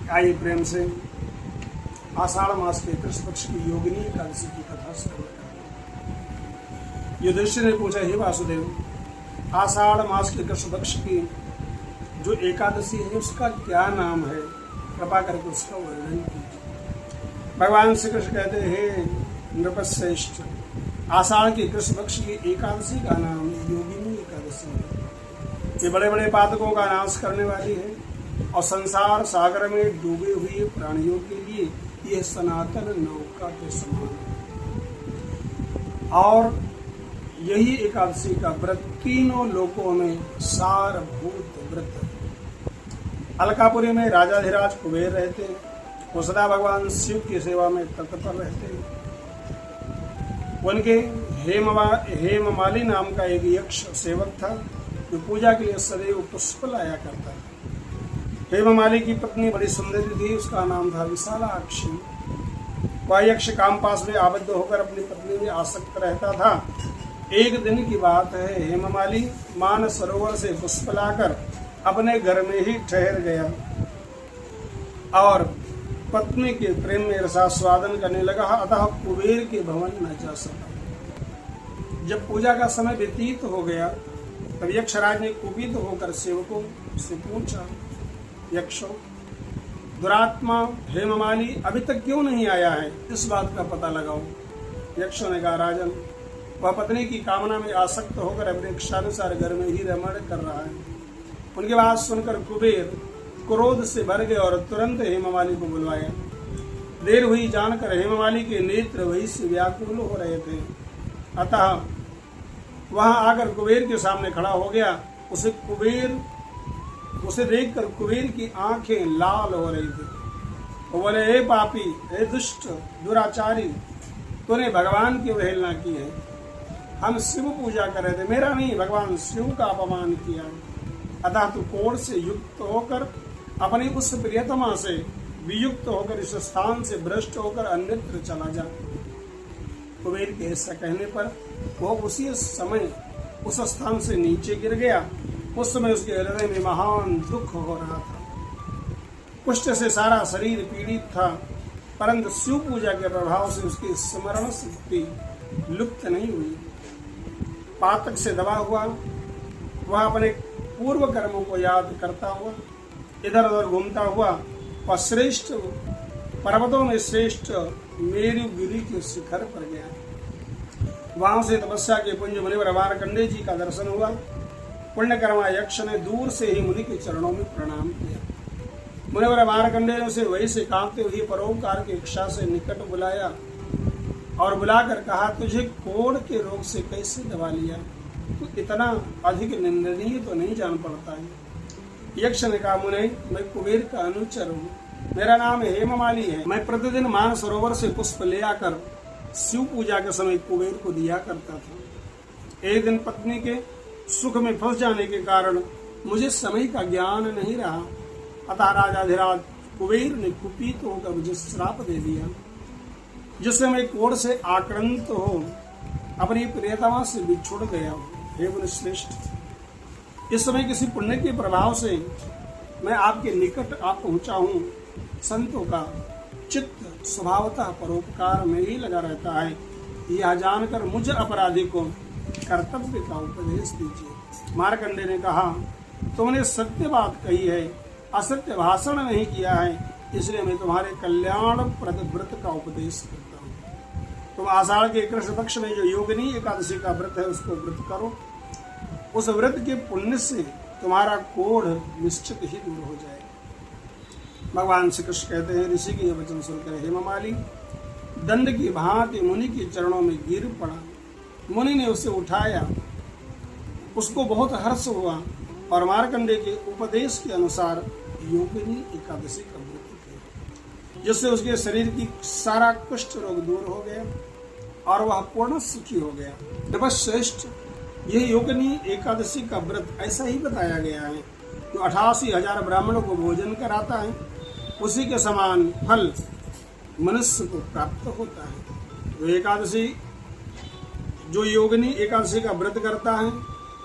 आइए प्रेम से आषाढ़ मास के कृष्ण पक्ष की योगिनी एकादशी की कथा श्रवण करें। युधिष्ठिर ने पूछा, हे वासुदेव, आषाढ़ मास के कृष्ण पक्ष की जो एकादशी है उसका क्या नाम है? कृपा करके उसका वर्णन कीजिए। भगवान श्री कृष्ण कहते हैं, हे नृपश्रेष्ठ, आषाढ़ के कृष्ण पक्ष की एकादशी का नाम योगिनी एकादशी है। ये बड़े बड़े पातकों का नाश करने वाली है और संसार सागर में डूबे हुए प्राणियों के लिए यह सनातन नौका के समान है। और यही एकादशी का व्रत तीनों लोकों में सारभूत व्रत है। अलकापुरी में राजाधिराज कुबेर रहते हैं, वो सदा भगवान शिव की सेवा में तत्पर रहते हैं। उनके हेममाली नाम का एक यक्ष सेवक था जो पूजा के लिए सदैव पुष्प लाया करता था। हेममाली की पत्नी बड़ी सुंदरी थी, उसका नाम था विशालाक्षी। वह यक्ष कामपास में आबद्ध होकर अपनी पत्नी में आसक्त रहता था। एक दिन की बात है, हेममाली मान सरोवर से पुष्प लाकर अपने घर में ही ठहर गया और पत्नी के प्रेम में रसास्वादन करने लगा, अतः कुबेर के भवन न जा सका। जब पूजा का समय व्यतीत हो गया तब यक्षराज ने कुपित होकर सेवकों से पूछा, यक्षों, दुरात्मा हेममाली अभी तक क्यों नहीं आया है? इस बात का पता लगाओ। यक्षों ने कहा, राजन, वह पत्नी की कामना में आसक्त होकर अपने इच्छानुसार घर में ही रमण कर रहा है। उनकी बात सुनकर कुबेर क्रोध से भर गए और तुरंत हेममाली को बुलवाया। देर हुई जानकर हेममाली के नेत्र वही से व्याकुल हो रहे थे, अतः वहां आकर कुबेर के सामने खड़ा हो गया। उसे देखकर कुबेर की आंखें लाल हो रही थी। वो बोले, हे पापी, हे दुष्ट, दुराचारी, तूने भगवान की अवहेलना की है। हम शिव पूजा कर रहे थे, मेरा नहीं, भगवान शिव का अपमान किया। अतः तू कोढ़ से युक्त होकर अपनी उस प्रियतमा से वियुक्त होकर इस स्थान से भ्रष्ट होकर अन्यत्र चला जा। कुबेर के ऐसा कहने पर वो उसी समय उस स्थान से नीचे गिर गया। उस समय उसके हृदय में महान दुख हो रहा था। कुष्ठ से सारा शरीर पीड़ित था, परंतु शिव पूजा के प्रभाव से उसकी स्मरण शक्ति लुप्त नहीं हुई। पातक से दबा हुआ वह अपने पूर्व कर्मों को याद करता हुआ इधर उधर घूमता हुआ और श्रेष्ठ पर्वतों में श्रेष्ठ मेरुगिरी के शिखर पर गया। वहां से तपस्या के पुंज मुनिवर मार्कंडेय जी का दर्शन हुआ। पुण्यकर्मा यक्ष ने दूर से ही मुनि के चरणों में प्रणाम किया। मुनिवर मार्कंडेय ने उसे वही से कांपते हुए परोपकार की इच्छा से निकट बुलाया और बुलाकर कहा, तुझे कोढ़ के रोग से कैसे दबा लिया? तू इतना अधिक निंदनीय तो नहीं जान पड़ता है। यक्ष ने कहा, मुने, मैं कुबेर का अनुचर हूँ, मेरा नाम हेममाली है। मैं प्रतिदिन मान सरोवर से पुष्प ले आकर शिव पूजा के समय कुबेर को दिया करता था। एक दिन पत्नी के सुख में फंस जाने के कारण मुझे समय का ज्ञान नहीं रहा, अतः राजाधिराज कुबेर ने कुपित होकर मुझे श्राप दे दिया, जिससे मैं कोढ़ से आक्रांत हो अपनी प्रियतमा से बिछुड़ गया। हे मुनिश्रेष्ठ, इस समय किसी पुण्य के प्रभाव से मैं आपके निकट आ पहुंचा हूँ। संतों का चित्त स्वभावतः परोपकार में ही लगा रहता है। यह जानकर मुझ अपराधी को कर्तव्य का उपदेश दीजिए। मार्कंडेय ने कहा, तुमने सत्य बात कही है, असत्य भाषण नहीं किया है, इसलिए मैं तुम्हारे कल्याणप्रद व्रत का उपदेश करता हूँ। तुम आषाढ़ के कृष्ण पक्ष में जो योगिनी एकादशी का व्रत है उसको व्रत करो। उस व्रत के पुण्य से तुम्हारा कोढ़ निश्चित ही दूर हो जाएगा। भगवान श्री कृष्ण कहते हैं, ऋषि के ये वचन सुनकर हेममाली दंड की भांति मुनि के चरणों में गिर पड़ा। मुनि ने उसे उठाया, उसको बहुत हर्ष हुआ और मार्कंडेय के उपदेश के अनुसार योगिनी एकादशी का व्रत किया, जिससे उसके शरीर की सारा कुष्ठ रोग दूर हो गया और वह पूर्ण सुखी हो गया। नृपश्रेष्ठ, यह योगिनी एकादशी का व्रत ऐसा ही बताया गया है, जो 88,000 ब्राह्मणों को भोजन कराता है, उसी के समान फल मनुष्य को प्राप्त होता है। तो एकादशी, जो योगिनी एकादशी का व्रत करता है,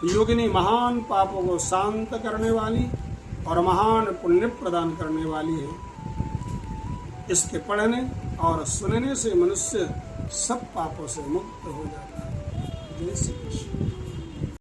योगिनी महान पापों को शांत करने वाली और महान पुण्य प्रदान करने वाली है। इसके पढ़ने और सुनने से मनुष्य सब पापों से मुक्त हो जाता है। जय श्री कृष्ण।